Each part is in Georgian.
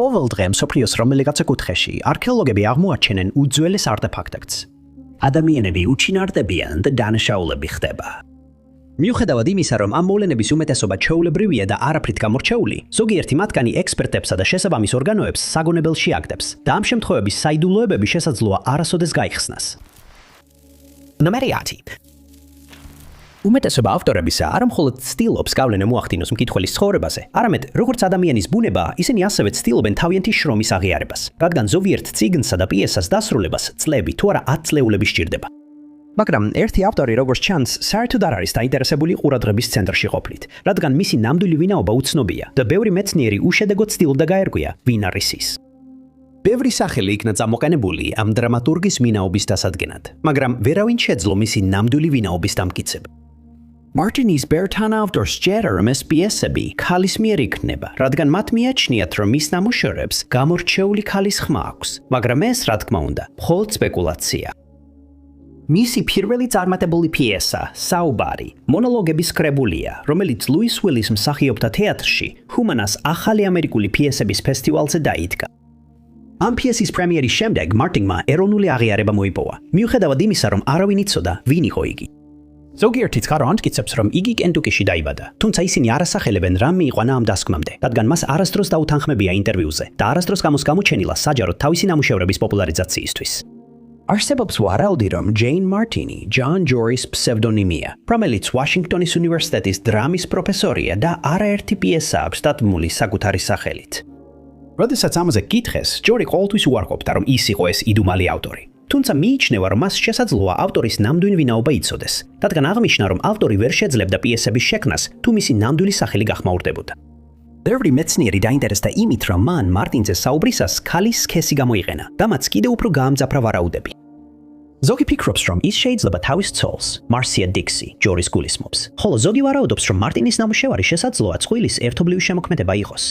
ყოველ დღე მსოფლიოს რომელიღაცა კუთხეში არქეოლოგები აღმოაჩენენ უძველეს არტეფაქტებს. ადამიანები უჩინარდებიან და დანაშაულები ხდება. მიუხედავად იმისა, რომ ამ მოვლენების უმეტესობა ჩვეულებრივია და არაფრით გამორჩეული, ზოგიერთი მათგანი ექსპერტებსა და შესაბამის ორგანოებს საგონებელში აგდებს და ამ შემთხვევების საიდუმლოებები შესაძლოა არასოდეს გაიხსნას. ნომერი 10. უმეტესობა ავტორებისა არა მხოლოდ ცდილობს გავლენა მოახდინოს მკითხველის ცხოვრებაზე, არამედ როგორც ადამიანის ბუნება, ისინი ასევე ცდილობენ თავიანთი შრომის აღიარებას, რადგან ზოგიერთ წიგნსა და პიესას დასრულებას წლები თუ არა 10 წლეულები სჭირდება. მაგრამ ერთი ავტორი, როგორც ჩანს, საერთოდ არ არის დაინტერესებული ყურადღების ცენტრში ყოფლით, რადგან მისი ნამდვილი ვინაობა უცნობია და ბევრი მეცნიერი უშედეგოდ ცდილობდა გაერკვია, ვინ არის ის. ბევრი სახელი იქნა წამოყენებული ამ დრამატურგის ვინაობის დასადგენად, მაგრამ ვერავინ შეძლო მისი ნამდვილი ვინაობის დამტკიცება. მარტინის ბერთან ავტორს ჯერა რომ ეს პიესები ქალის მიერ იქნება, რადგან მათ მიაჩნიათ, რომ მის ნამუშევრებს გამორჩეული ქალის ხმა აქვს, მაგრამ ეს, რა თქმა უნდა, მხოლოდ სპეკულაცია. მისი პირველი წარმატებული პიესა, საუბარი, მონოლოგების კრებულია, რომელიც ლუის უილის მსახიობთა თეატრში ჰუმანას ახალი ამერიკული პიესების ფესტივალზე დაიდგა. ამ პიესის პრემიერის შემდეგ მარტინმა ეროვნული აღიარება მოიპოვა, მიუხედავად იმისა, რომ არავინ იცოდა, ვინ იყო იგი. ზოგიერთი წყარო ამტკიცებს, რომ იგი კენტუკიში დაიბადა, თუმცა ისინი არ ასახელებენ რა მიიყვანა ამ დასკვნამდე, რადგან მას არასდროს დაუთანხმებია ინტერვიუზე და არასდროს გამოჩენილა საჯაროდ თავისი ნამუშევრების პოპულარიზაციისთვის. არსებობს ვარაუდი, რომ ჯეინ მარტინი ჯონ ჯორის ფსევდონიმია, რომელიც ვაშინგტონის უნივერსიტეტის დრამის პროფესორია და არაერთი პიესა აქვს დადგმული საკუთარი სახელით. როდესაც ამაზე გითხეს, ჯორი ყოველთვის უარყოფდა, რომ ის იყო ეს იდუმალი ავტორი. თუმცა მიიჩნევა, რომ მას შესაძლოა ავტორის ნამდვილი ვინაობა იცოდეს, რადგან აღნიშნა, რომ ავტორი ვერ შეძლებდა პიესების შექმნას, თუ მისი ნამდვილი სახელი გახმაურდებოდა. ბევრი მეცნიერი დაინტერესდა იმით, რომ მან მარტინზე საუბრისას ქალის სქესი გამოიყენა და მას კიდევ უფრო გაამძაფრა ვარაუდები. ზოგი ფიქრობს, რომ ის შეიძლება თავის ცოლს, მარსია დიქსი, ჯორის გულისხმობს, ხოლო ზოგი ვარაუდობს, რომ მარტინის ნამუშევარი შესაძლოა წყვილის ერთობლივი შემოქმედება იყოს.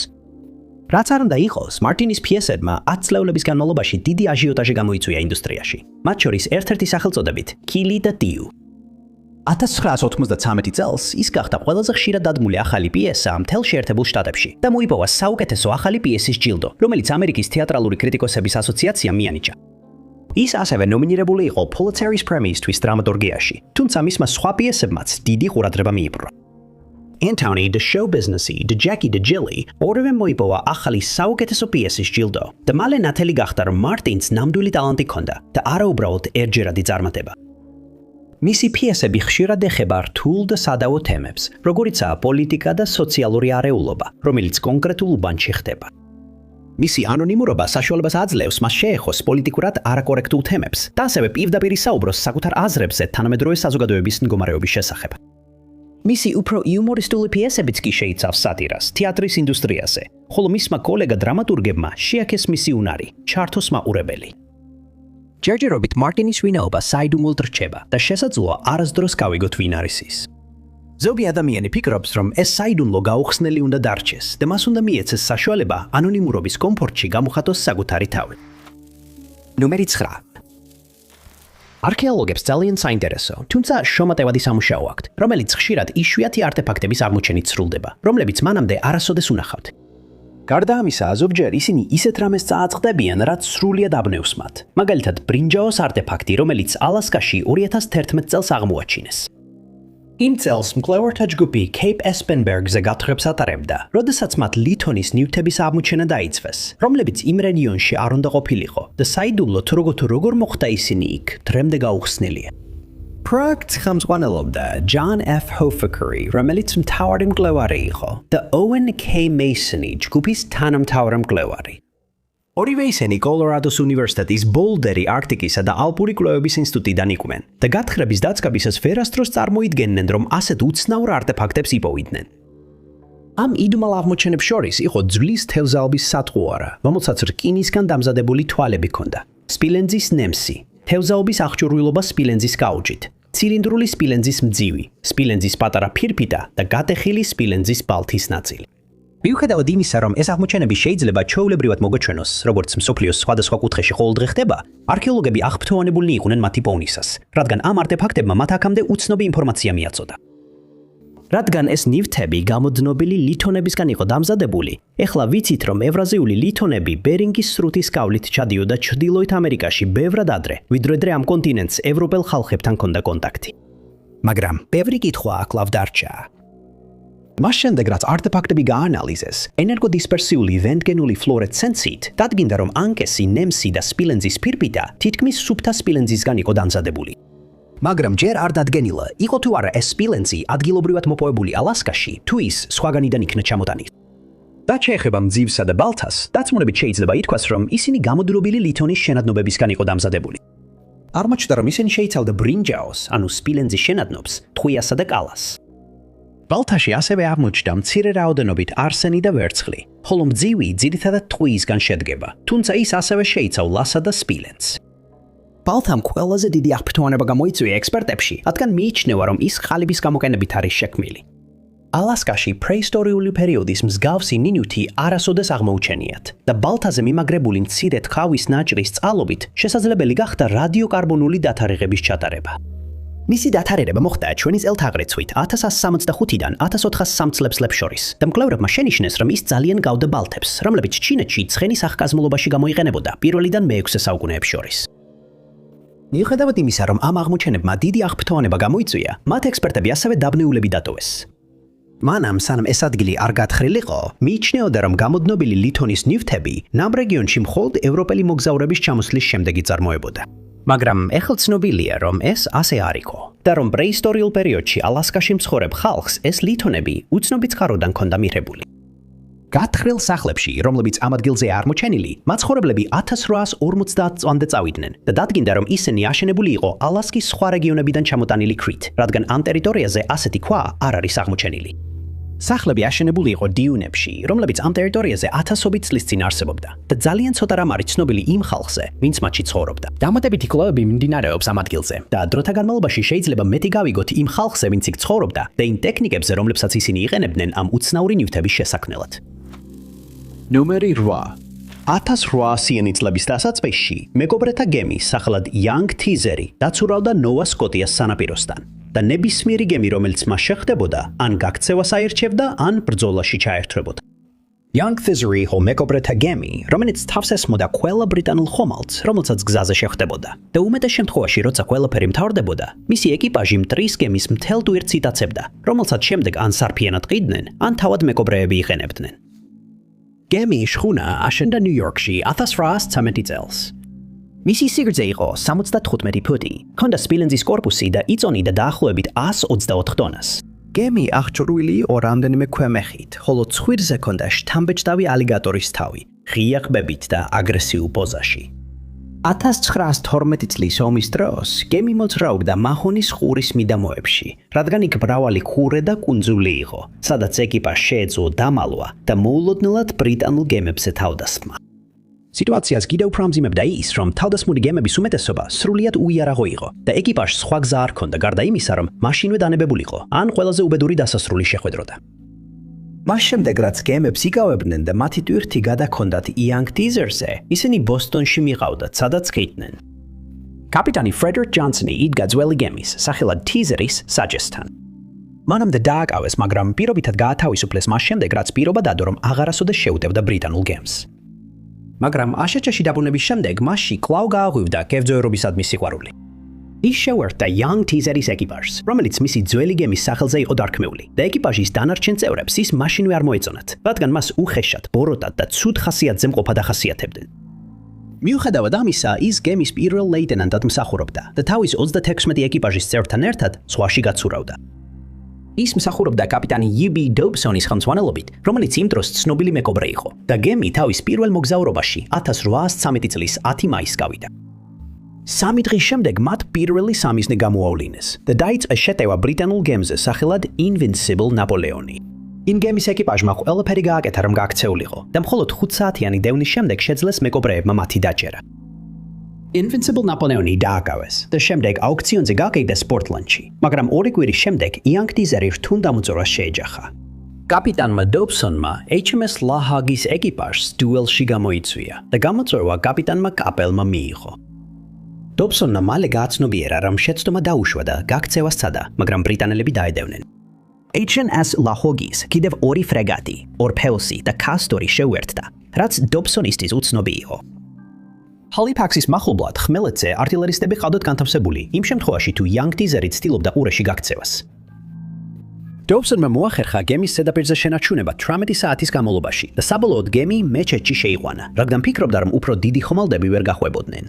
რაც არ უნდა იყოს, მარტინის პიესებმა 10 წლეულების განმავლობაში დიდი აჟიოტაჟი გამოიწვია ინდუსტრიაში, მათ შორის ერთ-ერთი სახელწოდებით კილი და დიუ. 1993 წელს ის გახდა ყველაზე ხშირად დადგმული ახალი პიესა მთელ შეერთებულ შტატებში და მოიპოვა საუკეთესო ახალი პიესის ჯილდო, რომელიც ამერიკის თეატრალური კრიტიკოსების ასოციაციამ მიანიჭა. ის ასევე ნომინირებული იყო Pulitzer პრემიისთვის დრამატურგიაში, თუმცა მისმა სხვა პიესებმაც დიდი ყურადღება მიიპყრო. Anthony the Show Businessy და Jackie the Jilly ორივე მოიპოვა ახალი საუკეთესო პიესის ჯილდო და მალე ნათელი გახდა, რომ მარტინს ნამდვილი ტალანტი ჰქონდა და არა უბრალოდ ერთჯერადი წარმატება. მისი პიესები ხშირად ეხება რთულ და სადავო თემებს, როგორიცაა პოლიტიკა და სოციალური არეულობა, რომელიც კონკრეტულ უბანში ხდება. მისი ანონიმურობა საშუალებას აძლევს მას შეეხოს პოლიტიკურად არაკორექტულ თემებს და ასევე პირდაპირ ისაუბროს საკუთარ აზრებზე თანამედროვე საზოგადოების მდგომარეობის შესახებ. მისი უფრო იუმორისტული პიესებიც კი შეიცავს სატირას თეატრის ინდუსტრიაზე, ხოლო მისმა კოლეგა დრამატურგებმა შეაქეს მისი უნარი, ჩართოს მაყურებელი. ჯერჯერობით მარტინის ვინაობა საიდუმლოდ რჩება და შესაძლოა არასდროს გავიგოთ ვინ არის ის. ზოგი ადამიანი ფიქრობს, რომ ეს საიდუმლო გაუხსნელი უნდა დარჩეს და მას უნდა მიეცეს საშუალება ანონიმურობის კომფორტში გამოხატოს საკუთარი თავი. ნომერი 9. არქეოლოგებს ძალიან საინტერესო, თუმცა შრომატევადი სამუშაო აქვთ, რომელიც ხშირად იშვიათი არტეფაქტების აღმოჩენით სრულდება, რომლებიც მანამდე არასოდეს უნახავთ. გარდა ამისა, ზოგჯერ ისინი ისეთ რამეს წააწყდებიან, რაც სრულიად აბნევს მათ. მაგალითად, ბრინჯაოს არტეფაქტი, რომელიც ალასკაში 2011 წელს აღმოაჩინეს. იმ წელს მკვლევართა ჯგუფი Cape Espenberg-ზე გათხრებს ატარებდა, როდესაც მათ ლითონის ნივთების აღმოჩენა დაიწყეს, რომლებიც იმ რეგიონში არ უნდა ყოფილიყო და საიდუმლოდ როგორ მოხდა ისინი იქ, დღემდე გაუხსნელია. პროექტს ხელმძღვანელობდა John F. Hoffaker, რომელიც მთავარი მკვლევარი იყო და Owen K. Mason ჯგუფის თანამთავარი მკვლევარი. ორივე ისინი კოლორადოს უნივერსიტეტის ბოლდერი არქტიკისა და ალპური კვლევების ინსტიტუტიდან იყვნენ და გათხრების დაწყებისას ვერასდროს წარმოიდგენდნენ, რომ ასეთ უცნაურ არტეფაქტებს იპოვიდნენ. ამ იდუმალ აღმოჩენებს შორის იყო ძვლის თევზაობის სატყუარა, რომელსაც რკინისგან დამზადებული თვალები ჰქონდა, სპილენძის ნემსი, თევზაობის აღჭურვილობა სპილენძის კაუჭით, ცილინდრული სპილენძის მძივი, სპილენძის პატარა ფირფიტა და გატეხილი სპილენძის ბალთის ნაწილი. მიუხედავად იმისა, რომ ეს აღმოჩენები შეიძლება ჩვეულებრივად მოგაჩვენოს, როგორც მსოფლიოს სხვადასხვა კუთხეში ყოველდღე ხდება, არქეოლოგები აღფრთოვანებულნი იყვნენ მათი პოვნისას, რადგან ამ არტეფაქტებმა მათ აქამდე უცნობი ინფორმაცია მიაწოდა. რადგან ეს ნივთები გამოდნობილი ლითონებისგან იყო დამზადებული, ეხლა ვიცით, რომ ევრაზიული ლითონები ბერინგის სრუტის გავლით ჩადიოდა ჩრდილოეთ ამერიკაში ბევრად ადრე, ვიდრე ამ კონტინენტს ევროპელ ხალხებთან ჰქონდა კონტაქტი. მაგრამ ბევრი კითხვა აკლავ დარჩა. მას შემდეგ, რაც არტეფაქტები გაანალიზეს, ენერგოდისპერსიული რენტგენული ფლუორესცენცით დადგინდა, რომ ანკესი, ნემსი და სპილენძის ფირფიტა თითქმის სუფთა სპილენძისგან იყო დამზადებული. მაგრამ ჯერ არ დადგენილა, იყო თუ არა ეს სპილენძი ადგილობრივად მოპოვებული ალასკაში, თუ ის სხვაგანიდან იქნა ჩამოტანილი. რაც შეეხება მძივსა და ბალთას, დაცმულებით შეიძლება ითქვას, რომ ისინი გამოდრობილი ლითონის შენადნობებისგან იყო დამზადებული. აღმოჩნდა, რომ ისინი შეიცავდა ბრინჯაოს, ანუ სპილენძის შენადნობს, ტყვიასა და კალას. ბალთაში ასევე აღმოჩნდა მცირე რაოდენობით არსენი და ვერცხლი, ხოლო მძივი ძირითადად ტყვიისგან შედგება, თუმცა ის ასევე შეიცავლასა და სპილენძს. ბალთამ ყველაზე დიდი აღფრთოვანება გამოიწვია ექსპერტებში, რადგან მიიჩნევა, რომ ის ყალიბის გამოყენებით არის შექმნილი. ალასკაში პრეისტორიული პერიოდის მსგავსი ნინივთი არასოდეს აღმოუჩენიათ და ბალთაზე მიმაგრებული მცირე თხავის ნაჭრის წყალობით შესაძლებელი გახდა რადიოკარბონული დათარიღების ჩატარება. მისი დათარიღება მოხდა ჩვენი წელთაღრიცხვით 1165-დან 1403 წლებს შორის და მკვლევრებმა შენიშნეს, რომ ის ძალიან გავდა ბალთებს, რომლებიც ჩინეთში ცხენის აღკაზმულობაში გამოიყენებოდა პირველიდან მე-6 საუკუნეებს შორის. მიუხედავად იმისა, რომ ამ აღმოჩენებმა დიდი აღფრთოვანება გამოიწვია, მათ ექსპერტები ასევე დაბნეულები დატოვეს. მანამ, სანამ ეს ადგილი არ გათხრილიყო, მიიჩნეოდა, რომ გამოდნობილი ლითონის ნივთები ნამ რეგიონში მხოლოდ ევროპელი მოგზაურების ჩამოსვლის შემდეგ იწარმოებოდა. მაგრამ ეხლა ცნობილია, რომ ეს ასე არ იყო და რომ პრეისტორიულ პერიოდში ალასკაში მცხოვრებ ხალხს ეს ლითონები უცნობი წყაროდან ჰქონდა მიღებული. გათხრილ სახლებში, რომლებიც ამ ადგილზე აღმოჩენილი, მაცხოვრებლები 1850 წლამდე წავიდნენ და დადგინდა, რომ ისინი აშენებული იყო ალასკის სხვა რეგიონებიდან ჩამოტანილი ქვით, რადგან ამ ტერიტორიაზე ასეთი ქვა არ არის აღმოჩენილი. სახლები აშენებული იყო დიუნებში, რომლებიც ამ ტერიტორიაზე ათასობით წლის წინ არსებობდა და ძალიან ცოტა რამ არის ცნობილი იმ ხალხზე, ვინც მათში ცხოვრობდა. დამატებითი კვლევები მიმდინარეობს ამ ადგილზე და დროთა განმავლობაში შეიძლება მეტი გავიგოთ იმ ხალხზე, ვინც იქ ცხოვრობდა და იმ ტექნიკებზე, რომლებსაც ისინი იყენებდნენ ამ უცნაური ნივთების შესაქმნელად. ნომერი 8. 1800-იანი წლების დასაწყისში მეგობრეთა გემი სახელად Young Teaser დაცურავდა ნოვა სკოტიას სანაპიროსთან და ნებისმიერი გემი, რომელიც მას შეხვდებოდა, ან გაქცევას აერჩევდა, ან ბრძოლაში ჩაერთვებოდა. Young Teaser იყო მეგობრეთა გემი, რომელიც თავს ესმოდა ყველა ბრიტანულ ხომალდს, რომელსაც გზაზე შეხვდებოდა და უმეტეს შემთხვევაში, როცა ყველაფერი მთავრდებოდა, მისი ეკიპაჟი მტრის გემის მთელ ტვირთს იტაცებდა, რომელსაც შემდეგ ან სარფიანად ყიდნენ, ან თავად მეგობრეები იყენებდნენ. გემი შხუნა აშენდა ნიუ-იორკში 1813 წელს. მისი სიგრძე იყო 75 ფუტი, ჰქონდა სპილენძის კორპუსი და იწონიდა დაახლოებით 124 ტონას. გემი აღჭურვილი იყო რამდენიმე ქვემეხით, ხოლო ცხვირზე ჰქონდა შთამბეჭდავი ალიგატორის თავი, ღია ყბებით და აგრესიულ პოზაში. 1912 წლის ომის დროს გემი მოძრაობდა მაჰონის ყურის მიდამოებში, რადგან იქ მრავალი ყურე და კუნძული იყო, სადაც ეკიპაჟს შეეძლო დამალვა და მოულოდნელად ბრიტანულ გემებზე თავდასხმა. სიტუაციას კიდევ უფრო ამძიმებდა ის, რომ თავდასხმული გემების უმეტესობა სრულიად უიარაღო იყო და ეკიპაჟს სხვა გზა არ ჰქონდა, გარდა იმისა, რომ მაშინვე დანებებულიყო, ან ყველაზე უბედური დასასრული შეხვედროდა. მას შემდეგ, რაც გემებს იკავებდნენ და მათი ტვირთი გადაჰქონდათ Young Teaser-ზე, ისინი ბოსტონში მიყავდათ, სადაც ყიდნენ. კაპიტანი ფრედერიკ ჯონსონი იდგა ძველი გემის, სახელად Teaser-ის საჯესთან. მანამდე დააკავეს, მაგრამ პირობითად გაათავისუფლეს მას შემდეგ, რაც პირობა დადო, რომ აღარასოდეს შეუტევდა ბრიტანულ გემს. მაგრამ აშეჭაში დაბრუნების შემდეგ მასში კვლავ გააღვივდა კერძოერობისადმი სიყვარული. ის შეუერთდა Young Teaser-ის ეკიპაჟს, რომელიც მისი ძველი გემის სახელზე იყო დარქმეული და ეკიპაჟის დანარჩენ წევრებს ის მაშინვე არ მოეწონათ, რადგან მას უხეშად, ბოროტად და ცუდ ხასიათზე მყოფად ახასიათებდნენ. მიუხედავად ამისა, ის გემის პირველ ლეიტენანტად მსახურობდა და თავის 36 ეკიპაჟის წევრთან ერთად ზღვაში გაცურავდა. ის მსახურობდა კაპიტანი UB Dobsonis ხელმძღვანელობით, რომელიც იმ დროს ცნობილი მეკობრე იყო და გემი თავის პირველ მოგზაურობაში 1813 წლის 10 მაისს გავიდა. 3 დღის შემდეგ მათ პირველი სამიზნე გამოავლინეს და დაიწყეს შეტევა ბრიტანულ გემზე სახელად Invincible Napoleon. იმ გემის ეკიპაჟმა ყველაფერი გააკეთა, რომ გაქცეულიყო და მხოლოდ 5 საათიანი დევნის შემდეგ შეძლეს მეკობრეებმა მათი დაჭერა. Invincible Napoleon დააკავეს და შემდეგ აუქციონზე გააკეთეს პორტლანდში, მაგრამ 2 კვირის შემდეგ Young Teaser რთულ დამოწურვას შეეჯახა. კაპიტანმა Dobsonმა HMS Lahagis ეკიპაჟს დუელში გამოიწვია და გამოწვევა კაპიტანმა კაპელმა მიიღო. Dobsonმა მალე გააცნობიერა, რომ შეცდომა დაუშვა და გაქცევა სცადა, მაგრამ ბრიტანელები დაედევნენ. HMS ლაჰოგის კიდევ 2 ფრეგატი, ორფეოსი და კასტორი შეუერთდა, რაც დობსონისთვის უცნობი იყო. ჰალიფაქსის მახლობლად ხმელეთზე артиლერისტები ყავდათ განთავსებული, იმ შემთხვევაში თუ Young Teaser-ი ცდილობდა ყურეში გაქცევას. Dobsonმა მოახერხა გემის ზედაპირზე შენარჩუნება 18 საათის განმავლობაში და საბოლოოდ გემი მეჩეთში შეიყვანა, რადგან ფიქრობდა, რომ უფრო დიდი ხომალდები ვერ გახვებოდნენ.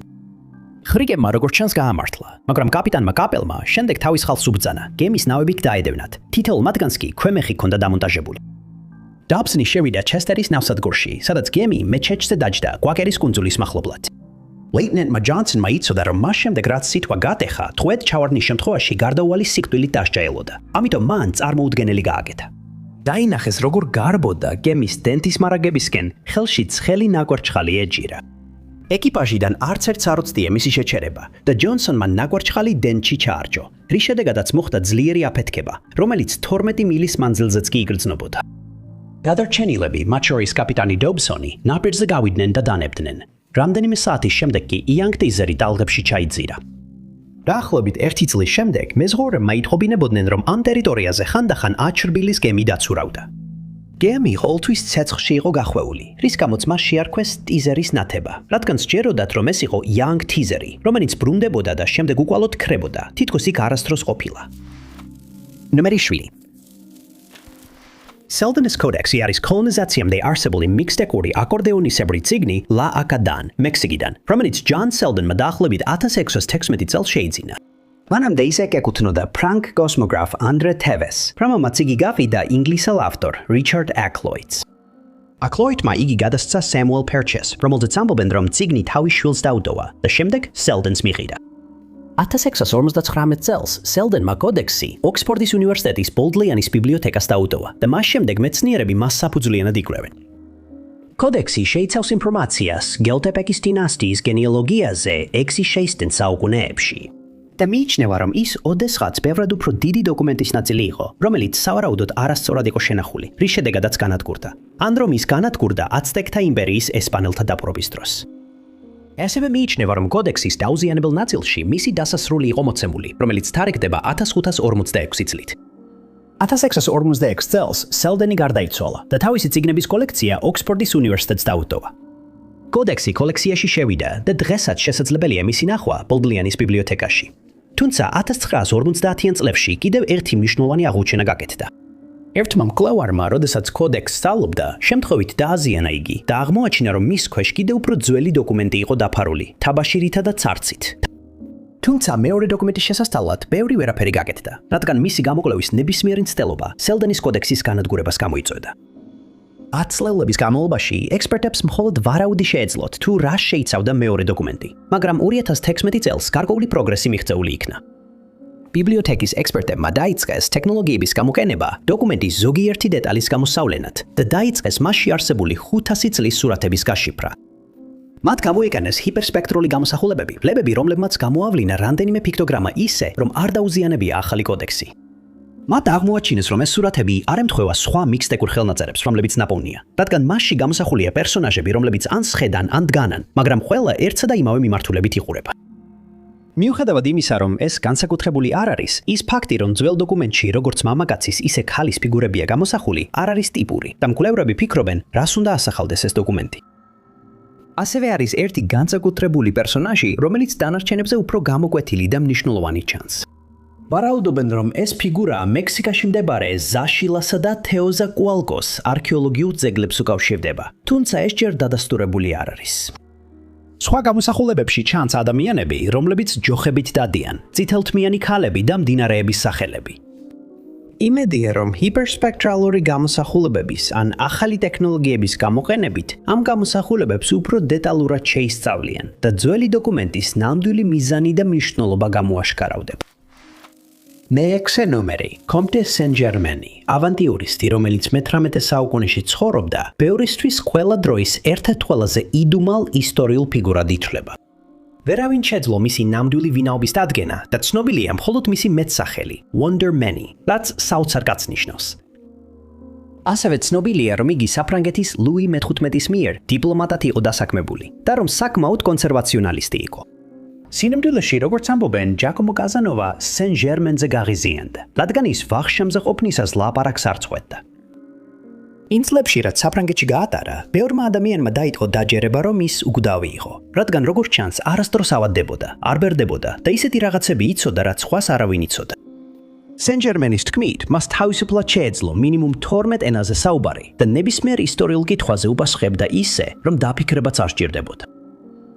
ხრიგებმა როგორც ჩანს გაამართლა, მაგრამ კაპიტანმა კაპელმა შემდეგ თავის ხალხს უბრძანა, გემის ნავებით დაედევნათ. თითოეულ მათგანს კი ქვემეხი ჰქონდა დამონტაჟებული. Dobsoni შევიდა ჩესტერის ნავსადგურში, სადაც გემი მეჩეთზე დაჯდა გვაკერის კუნძულის მახლობლად. ლეიტენანტმა ჯონსონმა იცოდა, რომ მას შემდეგ რაც სიტყვა გატეხა, თვედ ჩავარდნის შემთხვევაში გარდაუვალი სიკვდილით დასჯაელოდა. ამიტომ მან წარმოუდგენელი გააკეთა. დაინახეს, როგორ გარბოდა გემის დენთის მარაგებისკენ ხელში ცხელი ნაგვარჩხალი ეჯირა. ეკიპაჟიდან არც ერთს არ უცდია მისი შეჩერება და ჯონსონმა ნაგვარჩხალი დენთში ჩაარჯო, რის შედეგადაც მოხდა ძლიერი აფეთქება, რომელიც 12 მილის მანძილზეც კი იგრძნობოდა. გადარჩენილები, მათ შორის კაპიტანი დობსონი, ნაპირზე გავიდნენ და დანებდნენ. რამდენიმე საათის შემდეგ კი Young Teaser-ი ტალღებში ჩაიძირა. დაახლოებით 1 წლის შემდეგ მეზღვაურებმა ითხოვინებოდნენ, რომ ამ ტერიტორიაზე ხანდახან აჩრბილის გემი დაცურავდა. გემი ყოველთვის ცეცხლში იყო გახვეული, რის გამოც მას შეარქვეს ტიზერის ნათება, რადგან სჯეროდათ, რომ ეს იყო Young Teaser-ი, რომელიც ბრუნდებოდა და შემდეგ უკვალოდ ქრებოდა, თითქოს იქ არასდროს ყოფილა. ნომერი 7. Selden's Codex-ი არის კოლონიზაციამდე არსებული მიქსტეკური აკორდეონისებრი წიგნი La Acadan, მექსიკიდან, რომელიც John Seldenმა დაახლოებით 1616 წელს შეიძინა. მანამდე ის ეკუთვნოდა ფრანკ კოსმოგრაფ ანდრე თევეს, რომელმაც იგი გავიდა ინგლისელ ავტორ Richard Ackloyd's. Ackloydმა იგი გადასცა Samuel Purchas, რომელზეც ამბობენ, რომ წიგნი თავის შვილს დაუდოვა და შემდეგ Selden's მიიღიდა. 1659 წელს Seldenმა კოდექსი ოქსფორდის უნივერსიტეტის ბოლდლიანის ბიბლიოთეკას დაუდოვა და მას შემდეგ მეცნიერები მას საფუძვლიანად იკვლევენ. კოდექსი შეიცავს ინფორმაციას გელტეპეკის დინასტიის გენეალოგიაზე 6-6 საუკუნეებში. და მიიჩნევა, რომ ის ოდესღაც ბევრად უფრო დიდი დოკუმენტის ნაწილი იყო, რომელიც სავარაუდოდ არასწორად იყო შენახული, რის შედეგადაც განადგურდა. ან რომ ის განადგურდა აცტეკთა იმპერიის ესპანელთა დაპყრობის დროს. ასევე მიიჩნევა, რომ კოდექსის დაუზიანებელ ნაწილში მისი დასასრული იყო მოცემული, რომელიც თარიღდება 1546 წლით. 1646 წელს Selden-ი გარდაიცვალა და თავისი წიგნების კოლექცია ოქსფორდის უნივერსიტეტს დაუდოვა. კოდექსი კოლექციაში შევიდა და დღესაც შესაძლებელია მისი ნახვა ბოლდლიანის ბიბლიოთეკაში. თუმცა 1950-იან წლებში კიდევ ერთი მნიშვნელოვანი აღმოჩენა გაკეთდა. ერთმა მკვლევარმა, როდესაც კოდექსს სწავლობდა, შემთხვევით დააზიანა იგი და აღმოაჩინა, რომ მის ქვეშ კიდევ უფრო ძველი დოკუმენტი იყო დაფარული, თაბაშირითა და ცარცით. თუმცა მეორე დოკუმენტის შესასწავლად ბევრი ვერაფერი გაკეთდა, რადგან მისი გამოკვლევის ნებისმიერი მცდელობა Selden-ის კოდექსის განადგურებას გამოიწვევდა. 10 წლების განმავლობაში ექსპერტებს მხოლოდ ვარაუდი შეეძლოთ, თუ რა შეიცავდა მეორე დოკუმენტი, მაგრამ 2016 წელს გარკვეული პროგრესი მიღწეული იქნა. ბიბლიოთეკის ექსპერტებმა დაიწყეს ტექნოლოგიების გამოყენება დოკუმენტის ზოგიერთი დეტალის გამოსავლენად და დაიწყეს მასში არსებული 500 წლის სურათების გაშიფრა. მათ გამოიყენეს ჰიპერსპექტრული გამოსახულებები, ფლებები, რომლებმაც გამოავლინა რამდენიმე პიქტოგრამა ისე, რომ არ დაუზიანებია ახალი კოდექსი. მათ აღმოაჩინეს, რომ ეს სურათები არ ემთხვევა სხვა მიქსტეკურ ხელნაწერებს, რომლებიც ნაპოვნია, რადგან მასში გამოსახულია პერსონაჟები, რომლებიც ან სხედან, ან დგანან, მაგრამ ყველა ერთსა და იმავე მიმართულებით იყურება. მიუხედავად იმისა, რომ ეს განსაკუთრებული არ არის, ის ფაქტი, რომ ძველ დოკუმენტში როგორც მამაკაცის, ისე ქალის ფიგურებია გამოსახული, არ არის ტიპური და მკვლევრები ფიქრობენ, რას უნდა ასახავდეს ეს დოკუმენტი. ასევე არის ერთი განსაკუთრებული პერსონაჟი, რომელიც დანარჩენებზე უფრო გამოკვეთილი და მნიშვნელოვანი ჩანს. ვარაუდობენ, რომ ეს ფიგურა მექსიკაში მდებარე ზაშილასა და თეოზაკუალკოს არქეოლოგიურ ძეგლებს უკავშირდება, თუმცა ეს ჯერ დადასტურებული არ არის. სხვა გამოსახულებებში ჩანს ადამიანები, რომლებიც ჯოხებით დადიან, წითელთმიანი ქალები და მდინარეების სახელები. იმედია, რომ ჰიპერსპექტრალური გამოსახულებების ან ახალი ტექნოლოგიების გამოყენებით ამ გამოსახულებებს უფრო დეტალურად შეისწავლიან და ძველი დოკუმენტის ნამდვილი მიზანი და მნიშვნელობა გამოაშკარავდება. მე-6 ნომერი, კომტე სენ-ჟერმენი, ავანტიურისტი, რომელიც მე-18 საუკუნეში ცხოვრობდა, ბევრისთვის ყველა დროის ერთ-ერთ ყველაზე იდუმალ ისტორიულ ფიგურად ითვლება. ვერავინ შეძლო მისი ნამდვილი ვინაობის დადგენა და ცნობილია მხოლოდ მისი მეტსახელი, Wonder Man-ი, რაც საოცარ კაცს ნიშნავს. ასევე ცნობილია, რომ იგი საფრანგეთის ლუი მე-15-ის მიერ დიპლომატად იყო დასაქმებული და რომ საკმაოდ კონსერვაციონალისტი იყო. სინამდვილეში, როგორც ამბობენ, ჯაკომო კაზანოვა სენ-ჟერმენზე გაღიზიანდა, რადგან ის ვახშამზე ყოფნისას ლაპარაკს არ წყვეტდა. იმ წლებში, რაც საფრანგეთში გაატარა, ბევრმა ადამიანმა დაიწყო დაჯერება, რომ ის უგდავი იყო, რადგან როგორც ჩანს, არასდროს ავადდებოდა, არ ბერდებოდა და ისეთი რაღაცები იცოდა, რაც სხვას არავინ იცოდა. სენ-ჟერმენის თქმით, მას თავისუფლად შეეძლო მინიმუმ 12 ენაზე საუბარი და ნებისმიერ ისტორიულ კითხვაზე უპასუხებდა ისე, რომ დაფიქრებაც არ სჭირდებოდა.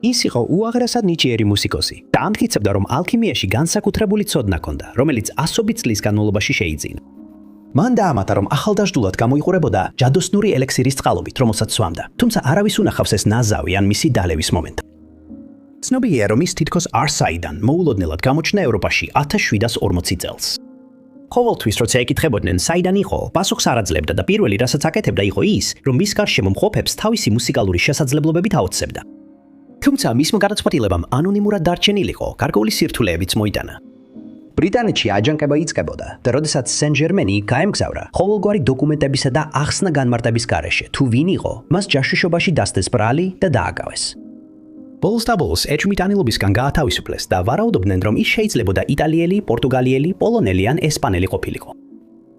ის იყო უაღრესად ნიჭიერი მუსიკოსი და ამტკიცებდა, რომ ალქიმიაში განსაკუთრებული ცოდნა ჰქონდა, რომელიც ასობით წლის განმავლობაში შეიძინა. მან დაამატა, რომ ახალდაჟდულად გამოიყურებოდა ჯადოსნური ელექსირის წყალობით, რომელსაც სვამდა, თუმცა არავის უნახავს ეს ნაზავი ან მისი დალევის მომენტი. ცნობილია, რომ ის თითქოს არსაიდან მოულოდნელად გამოჩნდა ევროპაში 1740 წელს. ყოველთვის, როცა ეკითხებოდნენ, საიდან იყო, პასუხს არ აძლევდა და პირველი, რასაც აკეთებდა, იყო ის, რომ მის გარშემო მყოფებს თავისი მუსიკალური შესაძლებლობებით აოცებდა. თუმცა მისმა გადაწყვეტილებამ ანონიმურად დარჩენილიყო, გარკვეული სირთულეებიც მოიტანა. ბრიტანეთში აჯანყება იწყებოდა და როდესაც სენ-ჟერმენი გაემგზავრა, ყოველგვარი დოკუმენტებისა და ახსნა განმარტების გარეშე, თუ ვინ იყო, მას ჯაშუშობაში დასდეს ბრალი და დააკავეს. ბოლოს და ბოლოს ეჭვმით ანილობისგან გაათავისუფლეს და ვარაუდობდნენ, რომ ის შეიძლებოდა იტალიელი, პორტუგალიელი, პოლონელი ან ესპანელი ყოფილიყო.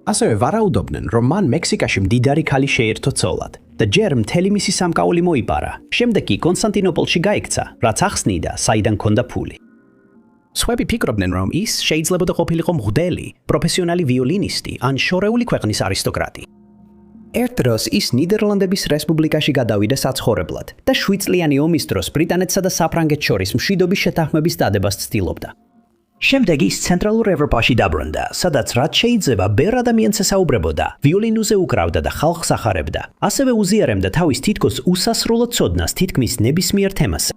ასევე ვარაუდობდნენ, რომ მან მექსიკაში მდიდარი ქალი შეერთო ცოლად და ჯერ მთელი მისი სამკაული მოიპარა, შემდეგ კი კონსტანტინოპოლში გაიქცა, რაც ახსნიდა, საიდან ჰქონდა ფული. სხვები ფიქრობდნენ, რომ ის შეიძლებოდა ყოფილიყო მღვდელი, პროფესიონალი ვიოლინისტი ან შორეული ქვეყნის არისტოკრატი. ერთ დროს ის ნიდერლანდების რესპუბლიკაში გადავიდა საცხოვრებლად და 7 წლიანი ომის დროს ბრიტანეთსა და საფრანგეთს შორის მშვიდობის შეთანხმების დადებას ცდილობდა. შემდეგ ის ცენტრალურ ევროპაში დაბრუნდა, სადაც რაც შეიძლება ბევრ ადამიანს ესაუბრებოდა, ვიოლინოზე უკრავდა და ხალხს ახარებდა, ასევე უზიარებდა თავის თითქოს უსასრულო ცოდნას თითქმის ნებისმიერ თემაზე.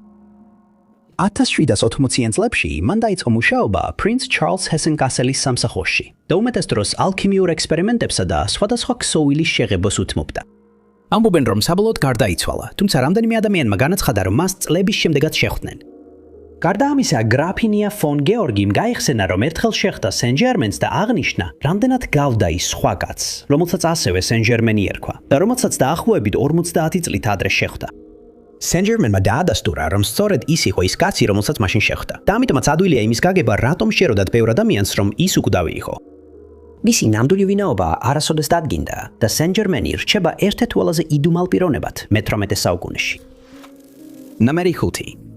1780-იან წლებში მან დაიწყო მუშაობა პრინც ჩარლზ ჰესენ-კასელის სამსახურში და უმეტეს დროს ალქიმიურ ექსპერიმენტებსა და სხვადასხვა ქსოვილის შეღებოს უთმობდა. ამბობენ, რომ საბოლოოდ გარდაიცვალა, თუმცა რამდენიმე ადამიანმა განაცხადა, რომ მას წლების შემდეგაც შეხვდნენ. გარდა ამისა, გრაფინია ფონ გეორგიმ გაიხსენა, რომ ერთხელ შეხვდა სენ-ჟერმენს და აღნიშნა, რამდენად გავდა ის სხვა კაცს, რომელსაც ასევე სენ-ჟერმენი ერქვა და რომელსაც დაახლოებით 50 წლით ადრე შეხვდა. სენ-ჟერმენმა დაადასტურა, რომ სწორედ ის იყო ის კაცი, რომელსაც მაშინ შეხვდა და ამიტომაც ადვილია იმის გაგება, რატომ შეეროდათ ბევრ ადამიანს, რომ ის უკდავი იყო. მისი ნამდვილი ვინაობა არასოდეს დადგინდა და სენ-ჟერმენი რჩება ერთ-ერთ ყველაზე იდუმალ პიროვნებად მე-18 საუკუნეში. ნომერი 5.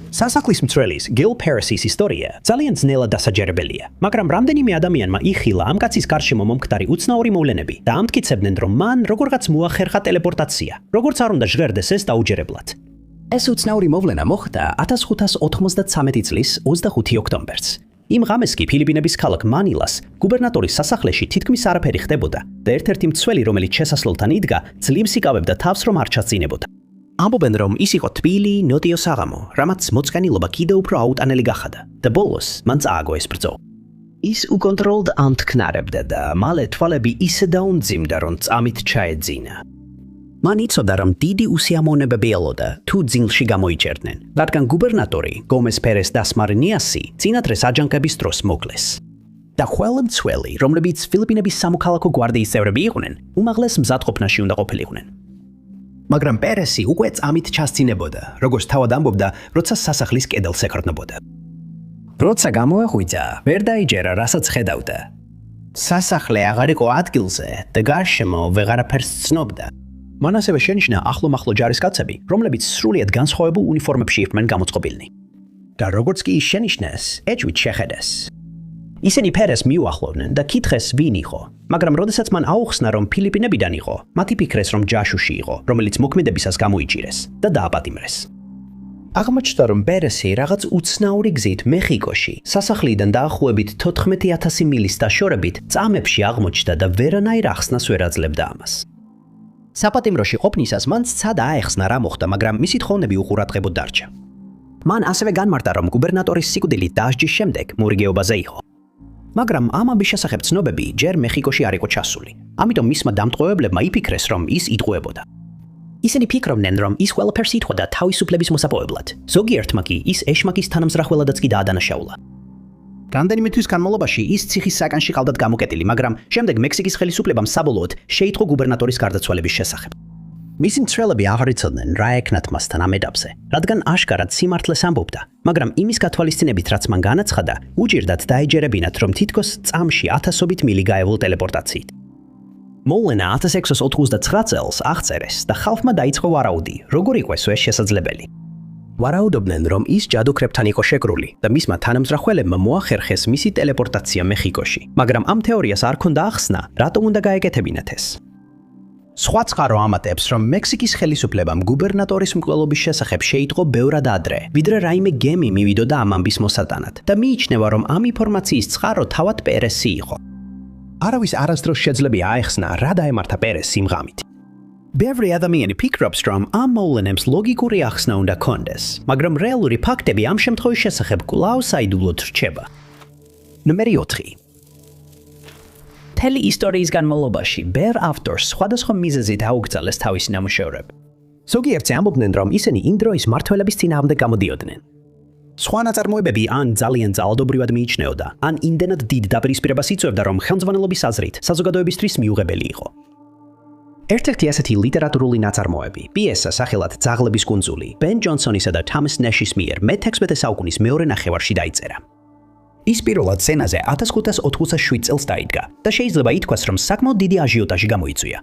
სასახლის მცველის გილ პერესის ისტორია ძალიან ძნელად დასაჯერებელია, მაგრამ რამდენიმე ადამიანმა იხილა ამ კაცის გარშემო მომხდარი უცნაური მოვლენები და ამტკიცებდნენ, რომ მან როგორღაც მოახერხა ტელეპორტაცია, როგორც არ უნდა ჟღერდეს ეს დაუჯერებლად. ეს უცნაური მოვლენა მოხდა 1593 წლის 25 ოქტომბერს. იმ ღამეს კი ფილიპინების ქალაქ მანილას გუბერნატორის სასახლეში თითქმის არაფერი ხდებოდა და ერთ-ერთი მცველი, რომელიც შესასვლელთან იდგა, ძლივს იკავებდა თავს, რომ არ ჩასწინებოდა. ამბობენ, რომ ის იყო თბილი, ნოტიო საღამო, რამაც მოწყენილობა კიდევ უფრო აუტანელი გახადა და ბოლოს მან წააგო ეს ბრძოლა. ის უკონტროლოდ ამთქნარებდა და მალე თვალები ისე დაუმძიმდა, რომ წამით ჩაეძინა. მან იცოდა, რომ დიდი უსიამოვნებები ელოდა, თუ ძილში გამოიჭერდნენ, რადგან გუბერნატორი გომეს პერეს დასმარნიასი წინადრეს აჯანყების დროს მოკლეს. და ყველა მცველი, რომლებიც ფილიპინების სამოქალაქო გვარდიის წევრები იყვნენ, უმაღლეს მზადყოფნაში უნდა ყოფილიყვნენ. მაგრამ პერესი უკვე წამით ჩასწინებოდა, როგორც თავად ამბობდა, როცა სასახლის კედელს ეკრნებოდა. როცა გამოაღვიძა, ვერ დაიჯერა, რასაც ხედავდა. სასახლე აღარ იყო ადგილზე და გარშემო ვეღარაფერს ცნობდა. მან ასევე შენიშნა ახლო-მახლო ჯარისკაცები, რომლებიც სრულიად განსხვავებულ უნიფორმებში იყვნენ გამოწყობილნი. და როგორც კი ის შენიშნეს, ეჭვით შეხედეს. ისინი პერეს მიუახლოვდნენ და კითხეს ვინ იყო, მაგრამ როდესაც მან აუხსნა, რომ ფილიპინებიდან იყო, მათი ფიქრეს, რომ ჯაშუში იყო, რომელიც მოქმედებისას გამოიჭირეს და დააპატიმრეს. აღმოჩნდა, რომ პერესი რაღაც უცნაური გზით მეხიკოში, სასახლიდან დაახლოებით 14,000 მილის დაშორებით წამებში აღმოჩნდა და ვერანაირ ახსნას ვერ აძლევდა ამას. საპატიმროში ყოფნისას მან სცადა აეხსნა რა მოხდა, მაგრამ მისი თხოვნები უყურადღებოდ დარჩა. მან ასევე განმარტა, რომ გუბერნატორის სიკვდილით დასჯის შემდეგ მორიგეობაზე იყო. მაგრამ ამ ამბის შესახებ ცნობები ჯერ მეხიკოში არ იყო ჩასული. ამიტომ მისმა დამტყვევებლებმა იფიქრეს, რომ ის იტყუებოდა. ისინი ფიქრობდნენ, რომ ის ყველაფერს იტყოდა თავისუფლების მოსაპოვებლად. ზოგიერთმა კი ის ეშმაკის თანამზრახველადაც კი დაადანაშაულა. რამდენიმე თვის განმავლობაში ის ციხის საკანში ყავდათ გამოკეტილი, მაგრამ შემდეგ მექსიკის ხელისუფლებამ საბოლოოდ შეიტყო გუბერნატორის გარდაცვალების შესახებ. მისი მცველები აღარ იცოდნენ რა ეკნათ მასთან ამ ეტაპზე, რადგან აშკარად სიმართლეს ამბობდა, მაგრამ იმის გათვალისწინებით რაც მან განაცხადა, უჭირდათ დაეჯერებინათ, რომ თითქოს წამში 1000-ობით მილი გაევლო ტელეპორტაციით. მოვლენა 1689 წელს აღწერეს და ხალხმა დაიწყო ვარაუდი, როგორ იყოს ეს შესაძლებელი. ვარაუდობდნენ, რომ ის ჯადოქრებთან იყო შეკრული და მისმა თანამზრახველებმა მოახერხეს მისი ტელეპორტაცია მეხიკოში, მაგრამ ამ თეორიას არ ქონდა ახსნა, რატომ უნდა გაეკეთებინათ ეს. სხვა წყარო ამატებს, რომ მექსიკის ხელისუფლებამ გუბერნატორის მკვლელობის შესახებ შეიტყო ბევრად ადრე, ვიდრე რაიმე გემი მივიდოდა ამ ამბის მოსატანად და მიიჩნევა, რომ ამ ინფორმაციის წყარო თავად პერესი იყო. არავის არასდროს შეძლებია აეხსნა, რა დაემართა პერეს იმ ღამით. ბევრი ადამიანი ფიქრობს, რომ ამ მოვლენებს ლოგიკური ახსნა უნდა კონდეს, მაგრამ რეალური ფაქტები ამ შემთხვევის შესახებ კვლავ საიდუმლოდ რჩება. ნომერი 4. მთელი ისტორიის განმავლობაში ბევრ ავტორს სხვადასხვა მიზეზით აუგრძალეს თავისი ნამუშევრები. ზოგიერთი ამბობდნენ, რომ ისინი იმ დროის მმართველების წინააღმდეგ გამოდიოდნენ. სხვა ნაწარმოებები ან ძალიან ძალადობრივად მიიჩნეოდა, ან იმდენად დიდ დაპირისპირებას იწვევდა, რომ ხელმძღვანელობის აზრით საზოგადოებისთვის მიუღებელი იყო. ერთ-ერთი ასეთი ლიტერატურული ნაწარმოები, პიესა სახელად ძაღლების კუნძული, ბენ ჯონსონისა და თომას ნეშის მიერ მე-16 საუკუნის მეორე ნახევარში დაიწერა. ის პირველად სცენაზე 1587 წელს დაიდგა და შეიძლება ითქვას, რომ საკმაოდ დიდი აჟიოტაჟი გამოიწვია.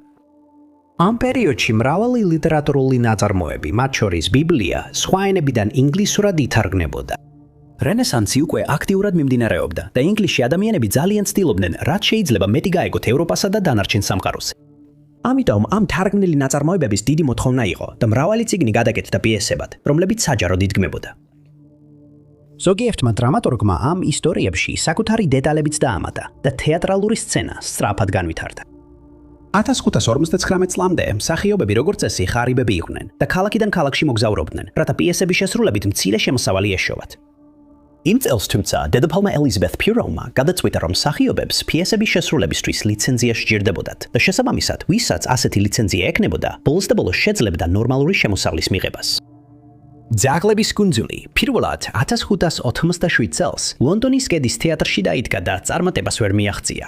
ამ პერიოდში მრავალი ლიტერატურული ნაწარმოები, მათ შორის ბიბლია, სხვა ენებიდან ინგლისურად ითარგმნებოდა. რენესანსი უკვე აქტიურად მიმდინარეობდა და ინგლისში ადამიანები ძალიან ცდილობდნენ, რაც შეიძლება მეტი გაეგოთ ევროპასა და დანარჩენ სამყაროზე. ამიტომ ამ თარგმნილი ნაწარმოებების დიდი მოთხოვნა იყო და მრავალი წიგნი გადაკეთდა პიესებად, რომლებიც საჯაროდ იდგმებოდა. ზოგიერთმა დრამატურგმა ამ ისტორიებში საკუთარი დეტალებიც დაამატა და თეატრალური სცენა სწრაფად განვითარდა. 1559 წლამდე მსახიობები როგორც წესი ღარიბები იყვნენ და ქალაქიდან ქალაქში მოგზაურობდნენ, რათა პიესების შესრულებით მცირე შემოსავალი ეშოვათ. იმ წელს თუმცა დედოფალმა ელიზაბეთ პიროვმა გადაწყვიტა, რომ მსახიობებს პიესების შესრულებისთვის ლიცენზია სჭირდებოდათ და შესაბამისად, ვისაც ასეთი ლიცენზია ექნებოდა, ბოლოს და ბოლოს შეძლებდა ნორმალური შემოსავლის მიღებას. ძაღლების კუნძული პირველად 1587 წელს ლონდონის კედის თეატრში დაიდგა და წარმატებას ვერ მიაღწია.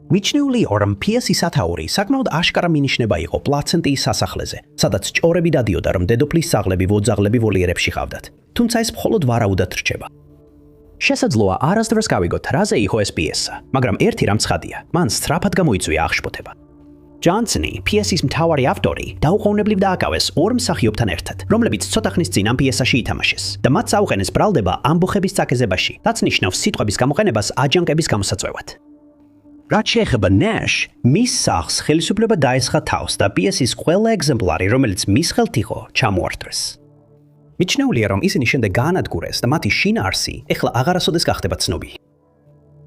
მიჩნეული იყო, რომ პიესის სათაური საკმაოდ აშკარა მინიშნება იყო პლაცენტიის სასახლეზე, სადაც ჭორები დადიოდა, რომ დედოფლის ძაღლები ვოძაღლები ვოლიერებში ყავდათ. თუმცა ეს მხოლოდ ვარაუდად რჩება. შესაძლოა არასდროს გავიგოთ, რაზე იყო ეს პიესა, მაგრამ ერთი რამ ცხადია, მან სწრაფად გამოიწვია აღშფოთება. ჯონსონი, პიესის მთავარი ავტორი, დაუყოვნებლივ დააკავეს ორ მსახიობთან ერთად, რომლებიც ცოტა ხნის წინ ამ პიესაში ითამაშეს და მათ აუყენეს ბრალდება ამბოხების წაკეზებაში, რაც ნიშნავს სიტყვების გამოყენებას აჯანყების გამოსაწვევად. რაც შეეხება ნეშ, მის სახლს ხელისუფლება დაესხა თავს და პიესის ყველა ეგზემპლარი, რომელიც მის ხელთ იყო, ჩამოართვეს. მიჩნეულია, რომ ისინი შემდეგ გაანადგურეს და მათი შინაარსი ეხლა აღარასოდეს გახდება ცნობილი.